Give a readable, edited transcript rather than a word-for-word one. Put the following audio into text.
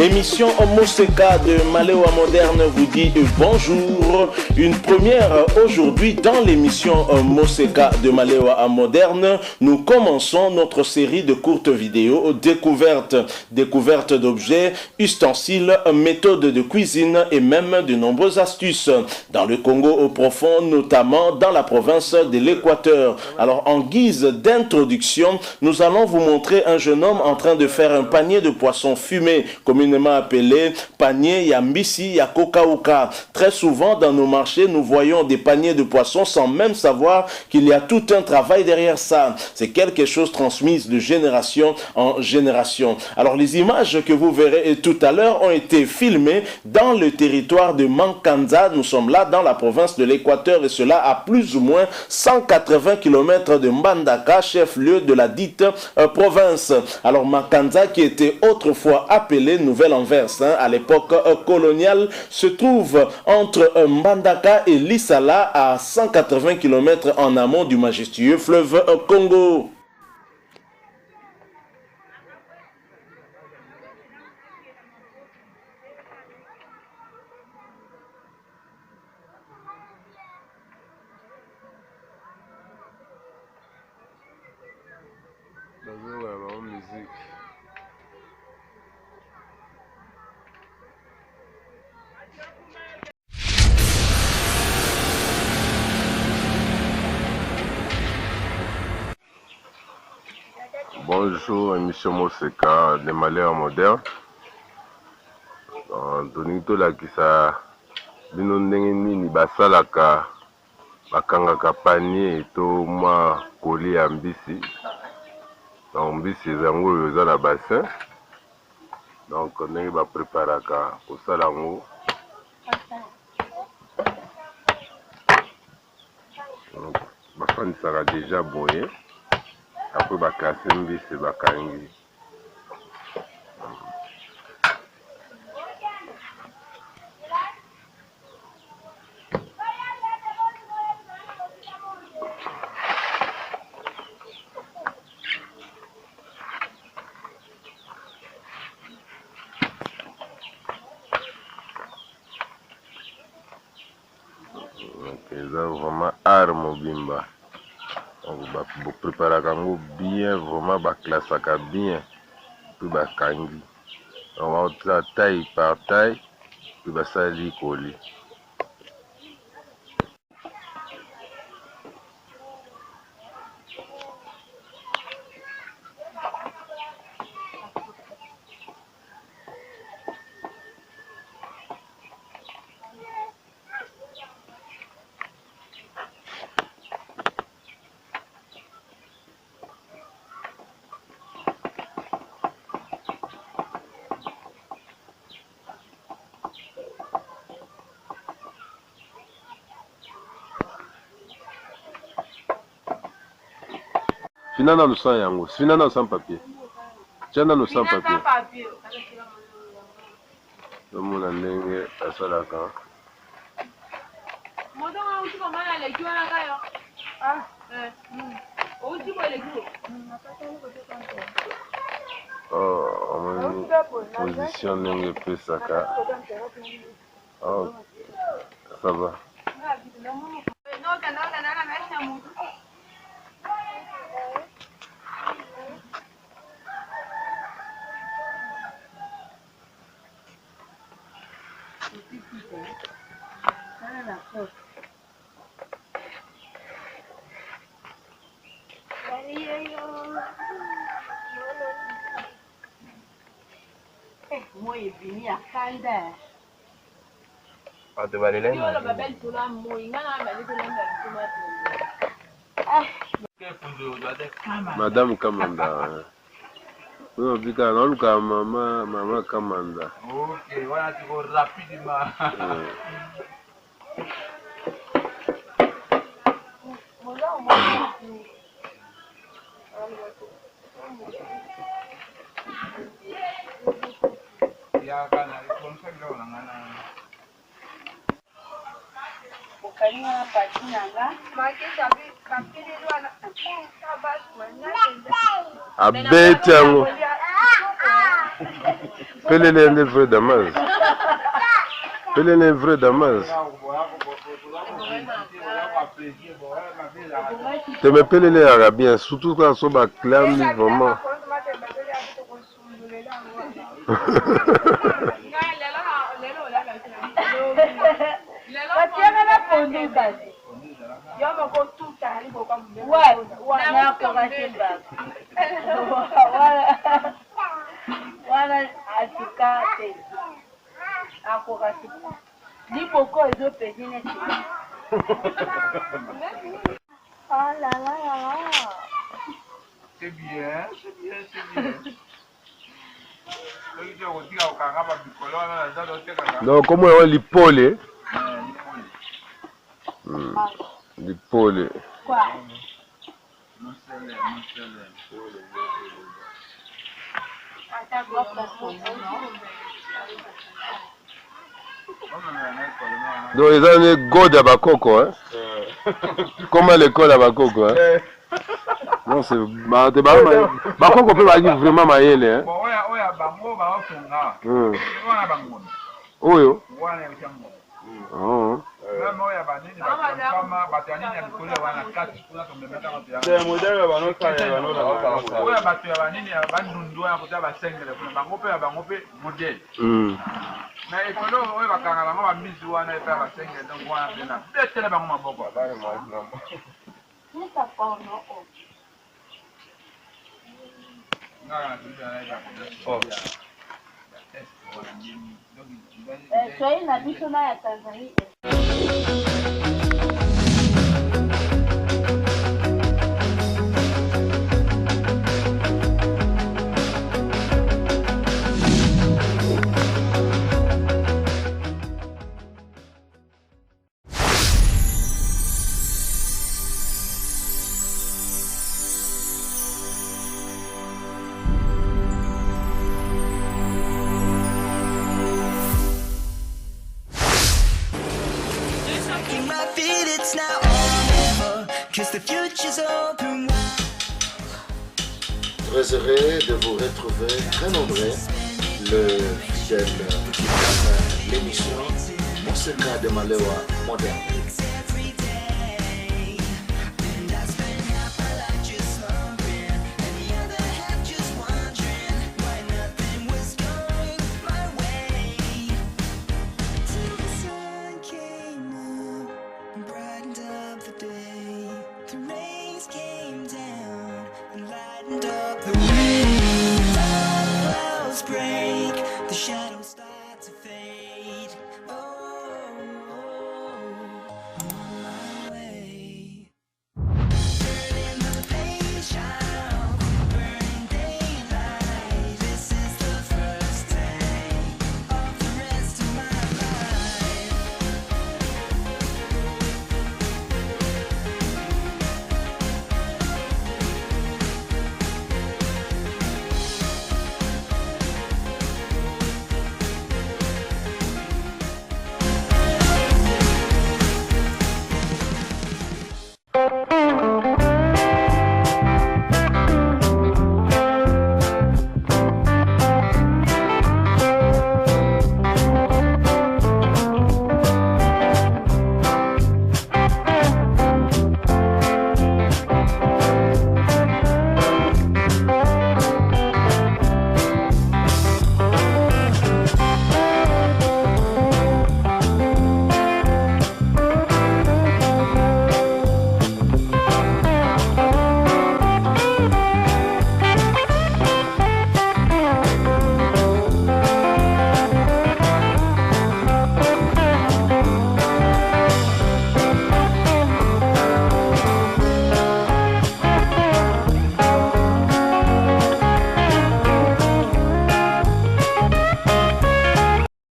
L'émission Moseka de Maléwa Moderne vous dit bonjour. Une première aujourd'hui dans l'émission Moseka de Maléwa Moderne. Nous commençons notre série de courtes vidéos découvertes d'objets, ustensiles, méthodes de cuisine et même de nombreuses astuces. Dans le Congo profond, notamment dans la province de l'Équateur. Alors en guise d'introduction, nous allons vous montrer un jeune homme en train de faire un panier de poissons fumés, communément appelé panier yambisi ya kokauka. Très souvent dans nos marchés, nous voyons des paniers de poissons sans même savoir qu'il y a tout un travail derrière ça. C'est quelque chose transmis de génération en génération. Alors les images que vous verrez tout à l'heure ont été filmées dans le territoire de Mankanza. Nous sommes là dans la province de l'Équateur et cela à plus ou moins 180 km de Mbandaka, chef-lieu de la dite province. Alors Mankanza, qui était autrefois appelée Nouvelle-Anvers à l'époque coloniale, se trouve entre Mbandaka et Lissala à 180 km en amont du majestueux fleuve Congo. Bonjour, émission Moseka de Maléwa Moderne. Tonito la kisa bino ndenge nini basalaka bakangaka panier to mwa koli ya mbisi. Donc mbisi ezango eza na bassin. Donc ndenge ba préparaka kosala yango. Bafanisaka déjà boye. Après bakase mbisi bakangi. C'est vraiment art mobimba. Vous préparez bien, vraiment, classaka bien, puis kangi. On va taille par taille, puis ça lit coller. Finana nous sans yango, finana sans papier. Tiana nous sans papier. Le monde a ndenge asalaka. Oh, on position ndenge pesaka. Oh, ça va. Madame Kamanda. Non, putain, non, maman Kamanda. Ok, voilà, tu vas rapidement. Abete yango. Pelele est vrai Damas. Pelele est vrai Damas. Tu me Pelele arabien, surtout quand on va clamer vraiment. C'est bien, c'est bien, c'est bien. Donc, comment on l'ipole? L'ipole. Quoi? Donc, ils ont une god à Bakoko, hein? Comment l'école à Bakoko, hein? Non, c'est. Bakoko peut pas dire vraiment maïle, hein? Oui, oui. Soyez la bichona à Tanzanie. Très heureux de vous retrouver très nombreux, le fidèle l'émission Moseka de Malewa moderne.